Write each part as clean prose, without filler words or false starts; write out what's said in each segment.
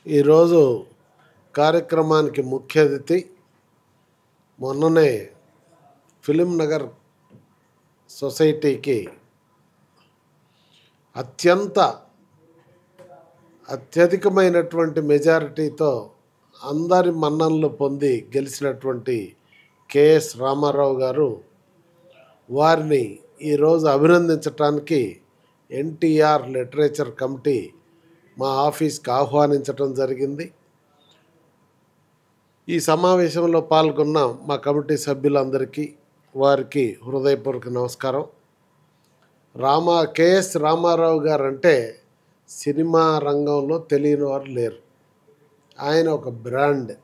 ఈరోజు కార్యక్రమానికి ముఖ్య అతిథి మొన్ననే ఫిలిం నగర్ సొసైటీకి అత్యధికమైనటువంటి మెజారిటీతో అందరి మన్ననలు పొంది గెలిచినటువంటి కెఎస్ రామారావు గారు వారిని ఈరోజు అభినందించటానికి ఎన్టీఆర్ లిటరేచర్ కమిటీ మా ఆఫీస్కి ఆహ్వానించటం జరిగింది. ఈ సమావేశంలో పాల్గొన్న మా కమిటీ సభ్యులందరికీ వారికి హృదయపూర్వక నమస్కారం. కెఎస్ రామారావు గారు అంటే సినిమా రంగంలో తెలియని వారు లేరు. ఆయన ఒక బ్రాండ్.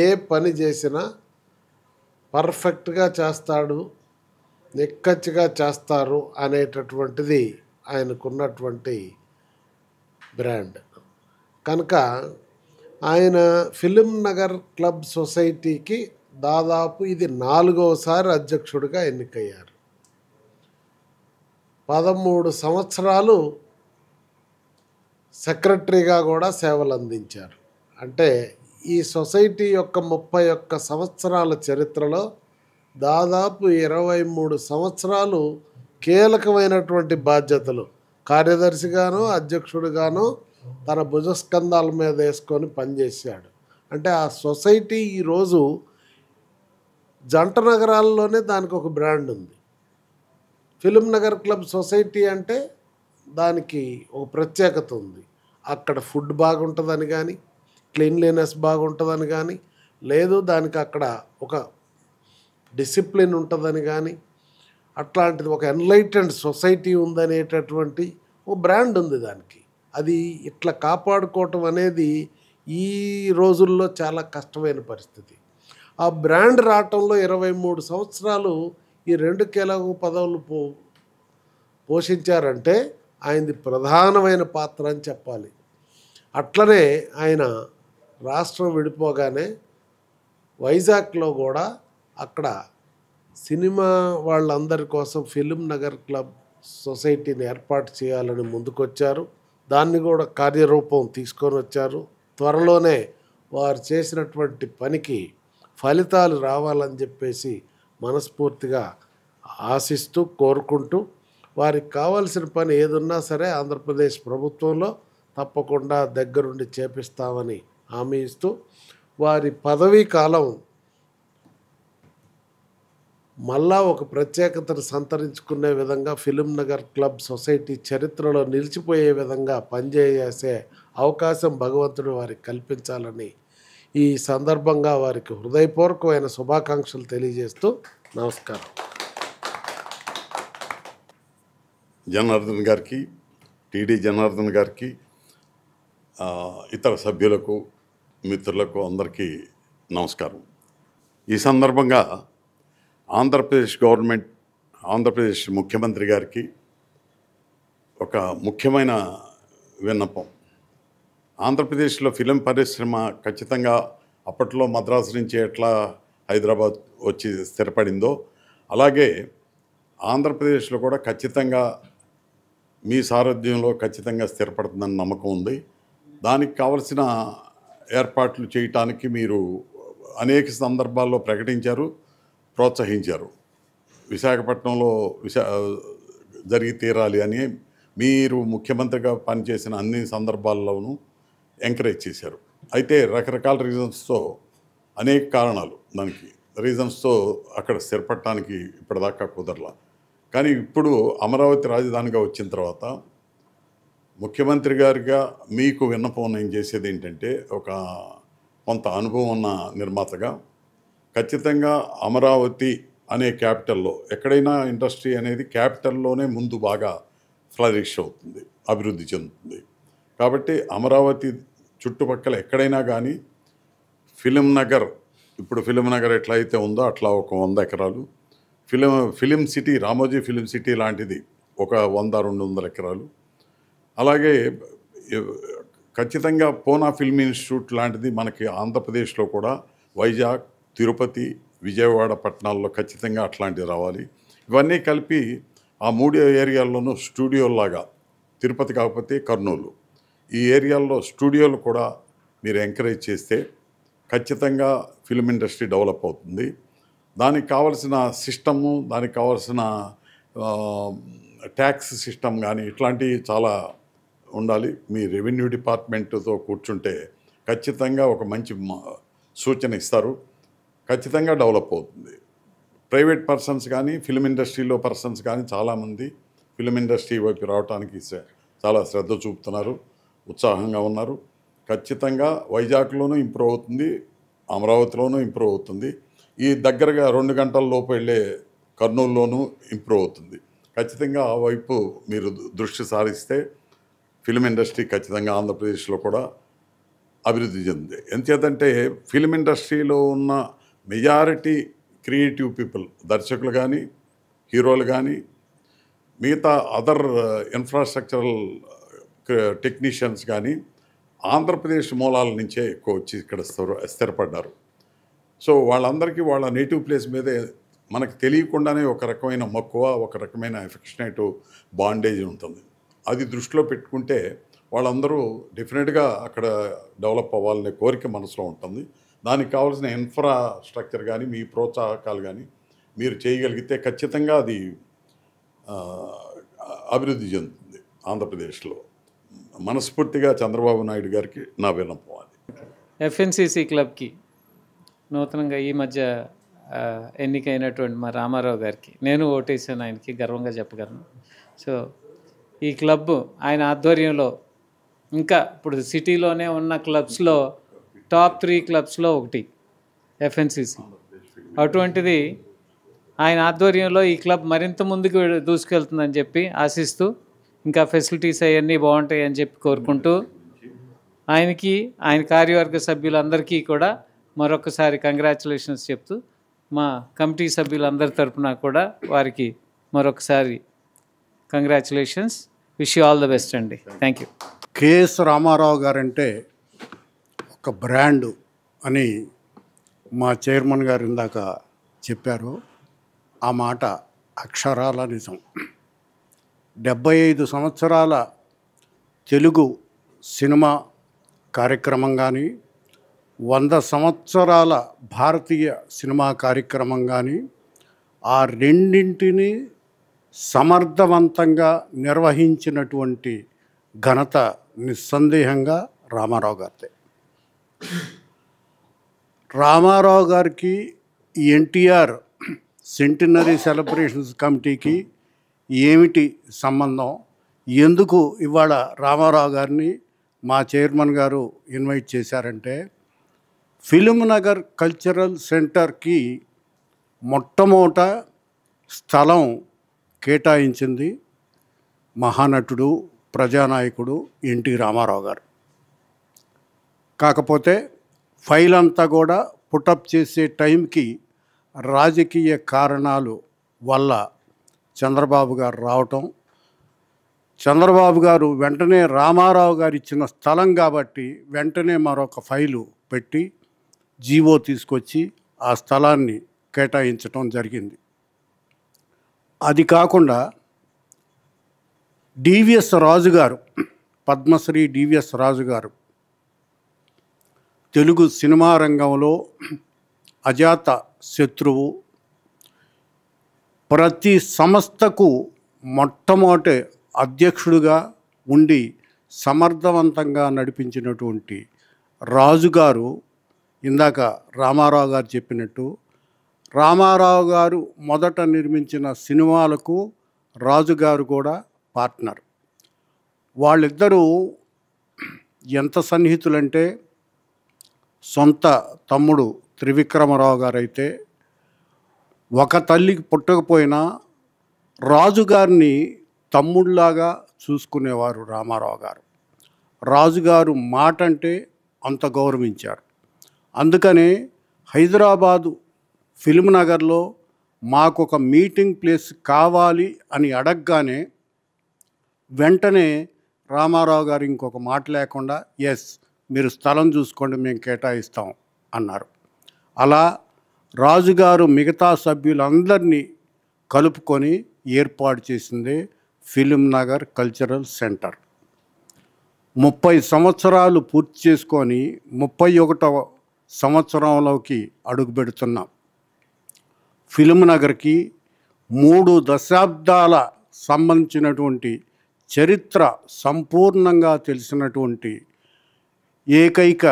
ఏ పని చేసినా పర్ఫెక్ట్గా చేస్తాడు, నిక్కచ్చిగా చేస్తారు అనేటటువంటిది ఆయనకున్నటువంటి బ్రాండ్. కనుక ఆయన ఫిలిం నగర్ క్లబ్ సొసైటీకి దాదాపు ఇది 4వసారి అధ్యక్షుడిగా ఎన్నికయ్యారు. 13 సంవత్సరాలు సెక్రటరీగా కూడా సేవలు అందించారు. అంటే ఈ సొసైటీ యొక్క 31 సంవత్సరాల చరిత్రలో దాదాపు 23 సంవత్సరాలు కీలకమైనటువంటి బాధ్యతలు కార్యదర్శిగాను అధ్యక్షుడిగాను తన భుజస్కంధాల మీద వేసుకొని పనిచేశాడు. అంటే ఆ సొసైటీ ఈరోజు జంట నగరాల్లోనే దానికి ఒక బ్రాండ్ ఉంది. ఫిలిం నగర్ క్లబ్ సొసైటీ అంటే దానికి ఒక ప్రత్యేకత ఉంది. అక్కడ ఫుడ్ బాగుంటుందని కానీ, క్లీన్లీనెస్ బాగుంటుందని కానీ, లేదు దానికి అక్కడ ఒక డిసిప్లిన్ ఉంటుందని కానీ, అట్లాంటిది ఒక ఎన్లైటెండ్ సొసైటీ ఉందనేటటువంటి ఓ బ్రాండ్ ఉంది దానికి. అది ఇట్లా కాపాడుకోవటం అనేది ఈ రోజుల్లో చాలా కష్టమైన పరిస్థితి. ఆ బ్రాండ్ రావటంలో 23 సంవత్సరాలు ఈ 2 కీలక పదవులు పోషించారంటే ఆయనది ప్రధానమైన పాత్ర అని చెప్పాలి. అట్లనే ఆయన రాష్ట్రం విడిపోగానే వైజాగ్లో కూడా అక్కడ సినిమా వాళ్ళందరి కోసం ఫిలిం నగర్ క్లబ్ సొసైటీని ఏర్పాటు చేయాలని ముందుకొచ్చారు. దాన్ని కూడా కార్యరూపం తీసుకొని వచ్చారు. త్వరలోనే వారు చేసినటువంటి పనికి ఫలితాలు రావాలని చెప్పేసి మనస్ఫూర్తిగా ఆశిస్తూ కోరుకుంటూ, వారికి కావాల్సిన పని ఏదున్నా సరే ఆంధ్రప్రదేశ్ ప్రభుత్వంలో తప్పకుండా దగ్గరుండి చేపిస్తామని హామీ ఇస్తూ, వారి పదవీ కాలం మళ్ళా ఒక ప్రత్యేకతను సంతరించుకునే విధంగా ఫిలిం నగర్ క్లబ్ సొసైటీ చరిత్రలో నిలిచిపోయే విధంగా పనిచేసే అవకాశం భగవంతుడు వారికి కల్పించాలని ఈ సందర్భంగా వారికి హృదయపూర్వకమైన శుభాకాంక్షలు తెలియజేస్తూ నమస్కారం. జనార్దన్ గారికి, టీడీ జనార్దన్ గారికి, ఇతర సభ్యులకు, మిత్రులకు అందరికీ నమస్కారం. ఈ సందర్భంగా ఆంధ్రప్రదేశ్ గవర్నమెంట్, ఆంధ్రప్రదేశ్ ముఖ్యమంత్రి గారికి ఒక ముఖ్యమైన విన్నపం. ఆంధ్రప్రదేశ్లో ఫిలిం పరిశ్రమ ఖచ్చితంగా అప్పట్లో మద్రాసు నుంచి ఎట్లా హైదరాబాద్ వచ్చి స్థిరపడిందో అలాగే ఆంధ్రప్రదేశ్లో కూడా ఖచ్చితంగా మీ సారథ్యంలో ఖచ్చితంగా స్థిరపడుతుందని నమ్మకం ఉంది. దానికి కావలసిన ఏర్పాట్లు చేయటానికి మీరు అనేక సందర్భాల్లో ప్రకటించారు, ప్రోత్సహించారు. విశాఖపట్నంలో జరిగి తీరాలి అని మీరు ముఖ్యమంత్రిగా పనిచేసిన అన్ని సందర్భాల్లోనూ ఎంకరేజ్ చేశారు. అయితే రకరకాల రీజన్స్తో, అనేక కారణాలు దానికి రీజన్స్తో అక్కడ స్థిరపడటానికి ఇప్పటిదాకా కుదరలా. కానీ ఇప్పుడు అమరావతి రాజధానిగా వచ్చిన తర్వాత ముఖ్యమంత్రి గారిగా మీకు విన్నపం నేను చేసేది ఏంటంటే, ఒక కొంత అనుభవం ఉన్న నిర్మాతగా ఖచ్చితంగా అమరావతి అనే క్యాపిటల్లో ఎక్కడైనా ఇండస్ట్రీ అనేది క్యాపిటల్లోనే ముందు బాగా ఫ్లరిష్ అవుతుంది, అభివృద్ధి చెందుతుంది. కాబట్టి అమరావతి చుట్టుపక్కల ఎక్కడైనా కానీ ఫిలిం నగర్, ఇప్పుడు ఫిలిం నగర్ ఎట్లయితే ఉందో అట్లా ఒక 100 ఎకరాలు, film city, Ramoji film city లాంటిది ఒక 100-200 ఎకరాలు, అలాగే ఖచ్చితంగా పూనా ఫిల్మ్ ఇన్స్టిట్యూట్ లాంటిది మనకి ఆంధ్రప్రదేశ్లో కూడా వైజాగ్, తిరుపతి, విజయవాడ పట్టణాల్లో ఖచ్చితంగా అట్లాంటివి రావాలి. ఇవన్నీ కలిపి ఆ 3 ఏరియాల్లోనూ స్టూడియోలాగా, తిరుపతి కాకపోతే కర్నూలు, ఈ ఏరియాల్లో స్టూడియోలు కూడా మీరు ఎంకరేజ్ చేస్తే ఖచ్చితంగా ఫిల్మ్ ఇండస్ట్రీ డెవలప్ అవుతుంది. దానికి కావాల్సిన సిస్టము, దానికి కావాల్సిన ట్యాక్స్ సిస్టమ్ కానీ ఇట్లాంటివి చాలా ఉండాలి. మీ రెవెన్యూ డిపార్ట్మెంట్తో కూర్చుంటే ఖచ్చితంగా ఒక మంచి సూచన ఇస్తారు. ఖచ్చితంగా డెవలప్ అవుతుంది. ప్రైవేట్ పర్సన్స్ కానీ ఫిల్మ్ ఇండస్ట్రీలో పర్సన్స్ కానీ చాలామంది ఫిల్మ్ ఇండస్ట్రీ వైపు రావడానికి చాలా శ్రద్ధ చూపుతున్నారు, ఉత్సాహంగా ఉన్నారు. ఖచ్చితంగా వైజాగ్లోనూ ఇంప్రూవ్ అవుతుంది, అమరావతిలోనూ ఇంప్రూవ్ అవుతుంది. ఈ దగ్గరగా 2 గంటల లోపు వెళ్ళే కర్నూలులోనూ ఇంప్రూవ్ అవుతుంది. ఖచ్చితంగా ఆ వైపు మీరు దృష్టి సారిస్తే ఫిల్మ్ ఇండస్ట్రీ ఖచ్చితంగా ఆంధ్రప్రదేశ్లో కూడా అభివృద్ధి చెందింది. ఎంచేతంటే ఫిల్మ్ ఇండస్ట్రీలో ఉన్న మెజారిటీ క్రియేటివ్ పీపుల్, దర్శకులు కానీ, హీరోలు కానీ, మిగతా అదర్ ఇన్ఫ్రాస్ట్రక్చరల్ టెక్నీషియన్స్ కానీ ఆంధ్రప్రదేశ్ మూలాల నుంచే ఎక్కువ వచ్చి ఇక్కడ స్థిరపడ్డారు. సో వాళ్ళందరికీ వాళ్ళ నేటివ్ ప్లేస్ మీదే మనకు తెలియకుండానే ఒక రకమైన మక్కువ, ఒక రకమైన ఎఫెక్షనేటివ్ బాండేజ్ ఉంటుంది. అది దృష్టిలో పెట్టుకుంటే వాళ్ళందరూ డెఫినెట్గా అక్కడ డెవలప్ అవ్వాలనే కోరిక మనసులో ఉంటుంది. దానికి కావాల్సిన ఇన్ఫ్రాస్ట్రక్చర్ కానీ, మీ ప్రోత్సాహకాలు కానీ మీరు చేయగలిగితే ఖచ్చితంగా అది అభివృద్ధి చెందుతుంది ఆంధ్రప్రదేశ్లో. మనస్ఫూర్తిగా చంద్రబాబు నాయుడు గారికి నా విన్నపం అది. ఎఫ్ఎన్సిసి క్లబ్కి నూతనంగా ఈ మధ్య ఎన్నికైనటువంటి మా రామారావు గారికి నేను ఓటేసాను, ఆయనకి గర్వంగా చెప్పగలను. సో ఈ క్లబ్ ఆయన ఆధ్వర్యంలో ఇంకా ఇప్పుడు సిటీలోనే ఉన్న క్లబ్స్లో టాప్ 3 క్లబ్స్లో ఒకటి ఎఫ్ఎన్సిసి. అటువంటిది ఆయన ఆధ్వర్యంలో ఈ క్లబ్ మరింత ముందుకు దూసుకెళ్తుందని చెప్పి ఆశిస్తూ, ఇంకా ఫెసిలిటీస్ అవన్నీ బాగుంటాయి అని చెప్పి కోరుకుంటూ, ఆయనకి ఆయన కార్యవర్గ సభ్యులందరికీ కూడా మరొకసారి కంగ్రాచులేషన్స్ చెప్తూ, మా కమిటీ సభ్యులందరి తరఫున కూడా వారికి మరొకసారి congratulations. Wish you all the best అండి. Thank you. కెఎస్ రామారావు గారంటే ఒక బ్రాండు అని మా చైర్మన్ గారు ఇందాక చెప్పారు. ఆ మాట అక్షరాల నిజం. 75 సంవత్సరాల తెలుగు సినిమా కార్యక్రమం కానీ, 100 సంవత్సరాల భారతీయ సినిమా కార్యక్రమం కానీ, ఆ రెండింటిని సమర్థవంతంగా నిర్వహించినటువంటి ఘనత నిస్సందేహంగా రామారావు గారిదే. రామారావు గారికి ఎన్టీఆర్ సెంటినరీ సెలబ్రేషన్స్ కమిటీకి ఏమిటి సంబంధం? ఎందుకు ఇవాళ రామారావు గారిని మా చైర్మన్ గారు ఇన్వైట్ చేశారంటే, ఫిల్మ్ నగర్ కల్చరల్ సెంటర్కి మొట్టమొదట స్థలం కేటాయించింది మహానటుడు, ప్రజానాయకుడు ఎన్టీ రామారావు గారు. కాకపోతే ఫైల్ అంతా కూడా పుటప్ చేసే టైంకి రాజకీయ కారణాలు వల్ల చంద్రబాబు గారు రావటం, చంద్రబాబు గారు వెంటనే రామారావు గారు ఇచ్చిన స్థలం కాబట్టి వెంటనే మరొక ఫైలు పెట్టి జీవో తీసుకొచ్చి ఆ స్థలాన్ని కేటాయించటం జరిగింది. అది కాకుండా డివిఎస్ రాజు గారు, పద్మశ్రీ డివిఎస్ రాజు గారు తెలుగు సినిమా రంగంలో అజాత శత్రువు. ప్రతి సంస్థకు మొట్టమొదటి అధ్యక్షుడిగా ఉండి సమర్థవంతంగా నడిపించినటువంటి రాజుగారు, ఇందాక రామారావు గారు చెప్పినట్టు, రామారావు గారు మొదట నిర్మించిన సినిమాలకు రాజుగారు కూడా పార్ట్నర్. వాళ్ళిద్దరూ ఎంత సన్నిహితులంటే, సొంత తమ్ముడు త్రివిక్రమరావు గారైతే ఒక తల్లికి పుట్టకపోయినా రాజుగారిని తమ్ముళ్లాగా చూసుకునేవారు రామారావు గారు. రాజుగారు మాట అంటే అంత గౌరవించారు. అందుకనే హైదరాబాదు ఫిల్మ్ నగర్లో మాకు ఒక మీటింగ్ ప్లేస్ కావాలి అని అడగగానే వెంటనే రామారావు గారు ఇంకొక మాట లేకుండా, ఎస్ మీరు స్థలం చూసుకోండి, మేము కేటాయిస్తాం అన్నారు. అలా రాజుగారు మిగతా సభ్యులందరినీ కలుపుకొని ఏర్పాటు చేసిందే ఫిల్మ్ నగర్ కల్చరల్ సెంటర్. 30 సంవత్సరాలు పూర్తి చేసుకొని 31వ సంవత్సరంలోకి అడుగుపెడుతున్నాం. ఫిల్మ్ నగర్కి 3 దశాబ్దాల సంబంధించినటువంటి చరిత్ర సంపూర్ణంగా తెలిసినటువంటి ఏకైక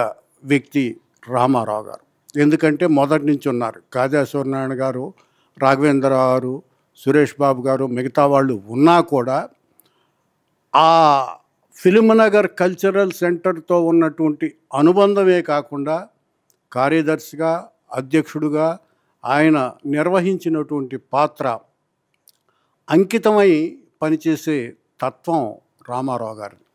వ్యక్తి రామారావు గారు. ఎందుకంటే మొదటి నుంచి ఉన్నారు. కాజా సూర్యనారాయణ గారు, రాఘవేంద్ర గారు, సురేష్ బాబు గారు, మిగతా వాళ్ళు ఉన్నా కూడా ఆ ఫిల్మ్ నగర్ కల్చరల్ సెంటర్తో ఉన్నటువంటి అనుబంధమే కాకుండా కార్యదర్శిగా, అధ్యక్షుడుగా ఆయన నిర్వహించినటువంటి పాత్ర, అంకితమై పనిచేసే తత్వం రామారావు గారిది.